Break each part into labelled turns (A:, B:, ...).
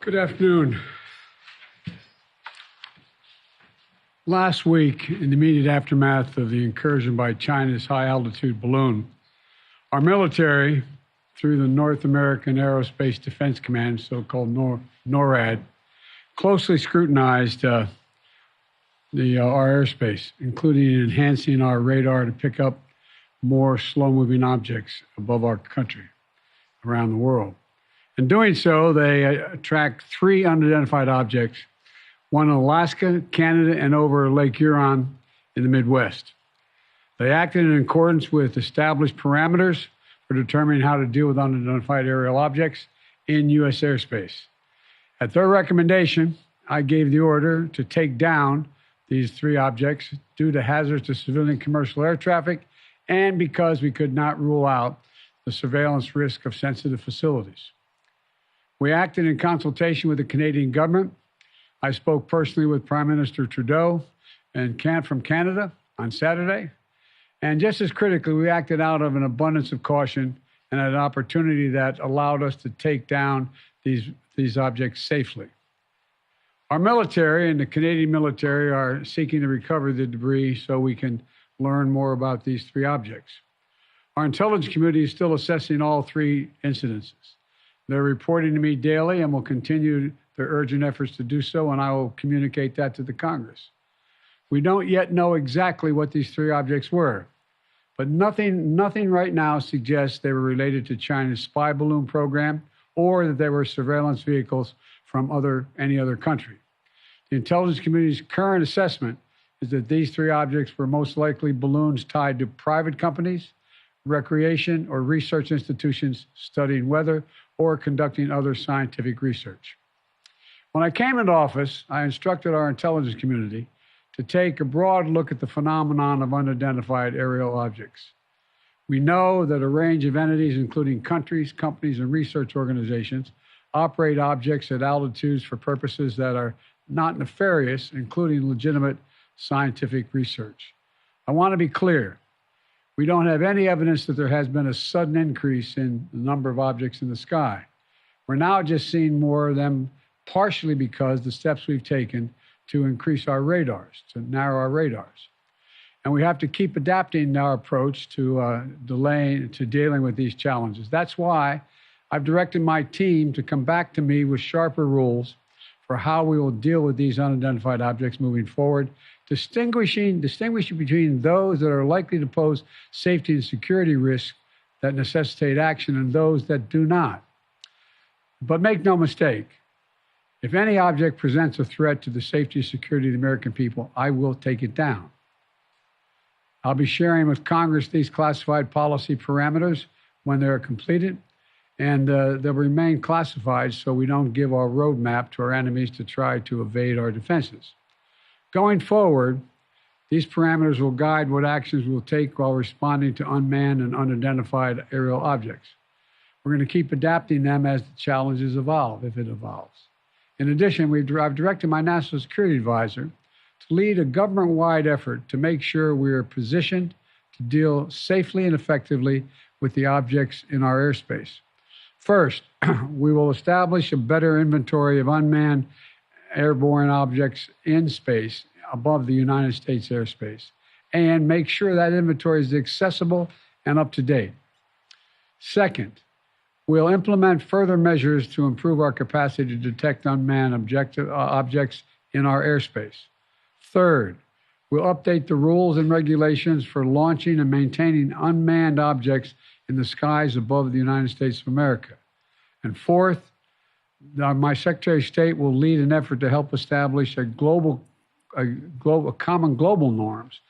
A: Good afternoon. Last week, in the immediate aftermath of the incursion by China's high-altitude balloon, our military, through the North American Aerospace Defense Command, so-called NORAD, closely scrutinized our airspace, including enhancing our radar to pick up more slow-moving objects above our country, around the world. In doing so, they tracked 3 unidentified objects, one in Alaska, Canada, and over Lake Huron in the Midwest. They acted in accordance with established parameters for determining how to deal with unidentified aerial objects in U.S. airspace. At their recommendation, I gave the order to take down these 3 objects due to hazards to civilian commercial air traffic and because we could not rule out the surveillance risk of sensitive facilities. We acted in consultation with the Canadian government. I spoke personally with Prime Minister Trudeau from Canada on Saturday. And just as critically, we acted out of an abundance of caution and an opportunity that allowed us to take down these objects safely. Our military and the Canadian military are seeking to recover the debris so we can learn more about these 3 objects. Our intelligence committee is still assessing all 3 incidences. They're reporting to me daily and will continue their urgent efforts to do so, and I will communicate that to the Congress. We don't yet know exactly what these 3 objects were, but nothing right now suggests they were related to China's spy balloon program or that they were surveillance vehicles from any other country. The intelligence community's current assessment is that these 3 objects were most likely balloons tied to private companies, recreation or research institutions studying weather or conducting other scientific research. When I came into office, I instructed our intelligence community to take a broad look at the phenomenon of unidentified aerial objects. We know that a range of entities, including countries, companies, and research organizations, operate objects at altitudes for purposes that are not nefarious, including legitimate scientific research. I want to be clear. We don't have any evidence that there has been a sudden increase in the number of objects in the sky. We're now just seeing more of them, partially because the steps we've taken to increase our radars, to narrow our radars. And we have to keep adapting our approach to dealing with these challenges. That's why I've directed my team to come back to me with sharper rules for how we will deal with these unidentified objects moving forward, distinguishing between those that are likely to pose safety and security risks that necessitate action and those that do not. But make no mistake, if any object presents a threat to the safety and security of the American people, I will take it down. I'll be sharing with Congress these classified policy parameters when they're completed, and they'll remain classified so we don't give our roadmap to our enemies to try to evade our defenses. Going forward, these parameters will guide what actions we'll take while responding to unmanned and unidentified aerial objects. We're going to keep adapting them as the challenges evolve, if it evolves. In addition, I've directed my national security advisor to lead a government-wide effort to make sure we are positioned to deal safely and effectively with the objects in our airspace. First, we will establish a better inventory of unmanned airborne objects in space above the United States airspace and make sure that inventory is accessible and up to date. Second, we'll implement further measures to improve our capacity to detect unmanned objects in our airspace. Third, we'll update the rules and regulations for launching and maintaining unmanned objects in the skies above the United States of America. And fourth, my Secretary of State will lead an effort to help establish common global norms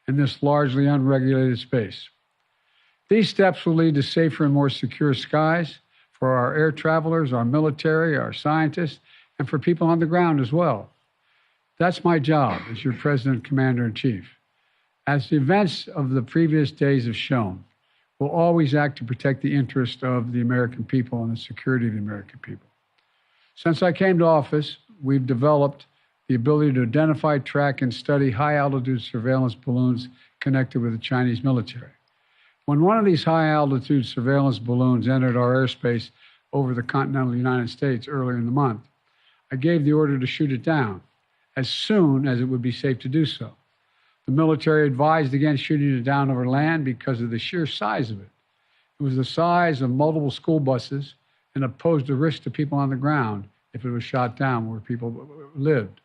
A: in this largely unregulated space. These steps will lead to safer and more secure skies for our air travelers, our military, our scientists, and for people on the ground as well. That's my job as your President, Commander-in-Chief. As the events of the previous days have shown, we'll always act to protect the interest of the American people and the security of the American people. Since I came to office, we've developed the ability to identify, track, and study high-altitude surveillance balloons connected with the Chinese military. When one of these high-altitude surveillance balloons entered our airspace over the continental United States earlier in the month, I gave the order to shoot it down as soon as it would be safe to do so. The military advised against shooting it down over land because of the sheer size of it. It was the size of multiple school buses and posed a risk to people on the ground if it was shot down where people lived.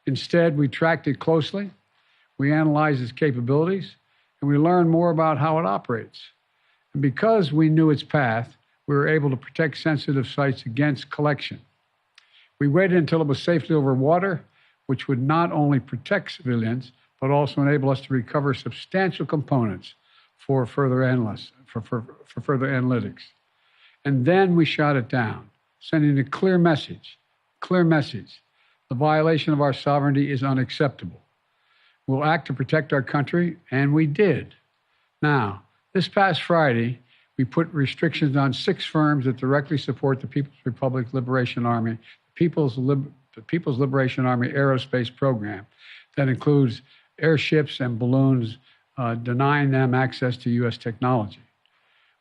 A: Instead, we tracked it closely, we analyzed its capabilities, and we learned more about how it operates. And because we knew its path, we were able to protect sensitive sites against collection. We waited until it was safely over water, which would not only protect civilians, but also enable us to recover substantial components for further analytics. And then we shot it down, sending a clear message. The violation of our sovereignty is unacceptable. We'll act to protect our country, and we did. Now, this past Friday, we put restrictions on 6 firms that directly support the People's Republic Liberation Army, the People's Liberation Army aerospace program that includes airships and balloons, denying them access to U.S. technology.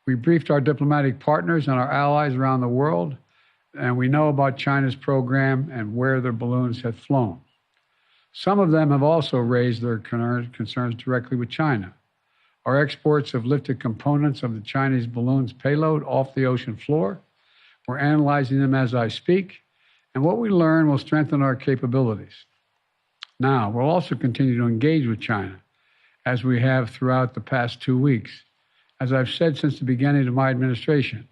A: We briefed our diplomatic partners and our allies around the world, and we know about China's program and where their balloons have flown. Some of them have also raised their concerns directly with China. Our exports have lifted components of the Chinese balloon's payload off the ocean floor. We're analyzing them as I speak, and what we learn will strengthen our capabilities. Now, we'll also continue to engage with China, as we have throughout the past 2 weeks. As I've said since the beginning of my administration,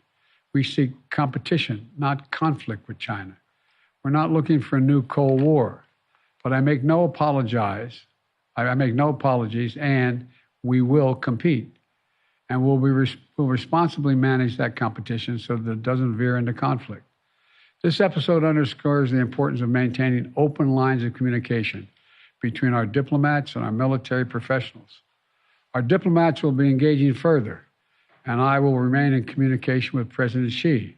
A: we seek competition, not conflict with China. We're not looking for a new Cold War, but I make no apologies, and we will compete. And we'll responsibly manage that competition so that it doesn't veer into conflict. This episode underscores the importance of maintaining open lines of communication between our diplomats and our military professionals. Our diplomats will be engaging further, and I will remain in communication with President Xi.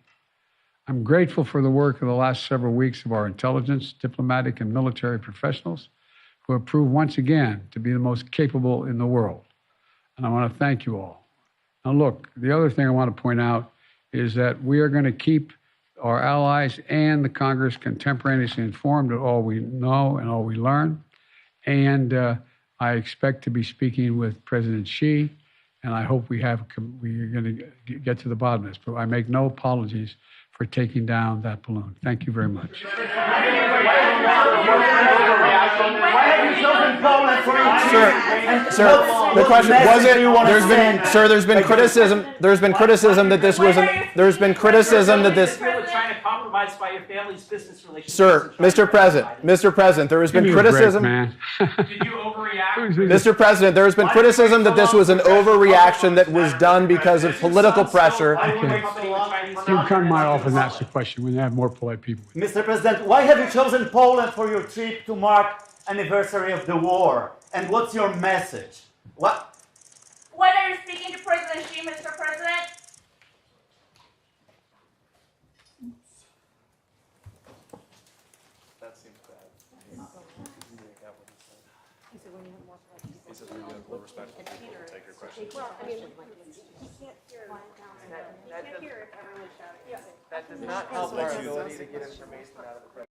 A: I'm grateful for the work of the last several weeks of our intelligence, diplomatic, and military professionals who have proved once again to be the most capable in the world. And I want to thank you all. Now look, the other thing I want to point out is that we are going to keep our allies and the Congress contemporaneously informed of all we know and all we learn. And I expect to be speaking with President Xi, and I hope we are going to get to the bottom of this. But I make no apologies for taking down that balloon. Thank you very much.
B: Sir, the question was it? There's been criticism. There's been criticism that this wasn't. There's been criticism that this.
C: By your family's business relations.
B: Sir, Mr. President, there has been criticism.
C: Did you overreact?
B: Mr. President, there has been criticism that this was an overreaction that was done because of political pressure.
A: You can come to my office and ask the question when you have more polite people.
D: Mr. President, why have you chosen Poland for your trip to mark anniversary of the war? And what's your message? What?
E: When are you speaking to President Xi, Mr. President?
F: That seems bad. He says we have more respect for people who take your questions.
G: Well, I mean, you can't hear if everyone's shouting.
H: That does not help our ability to get information out of the president.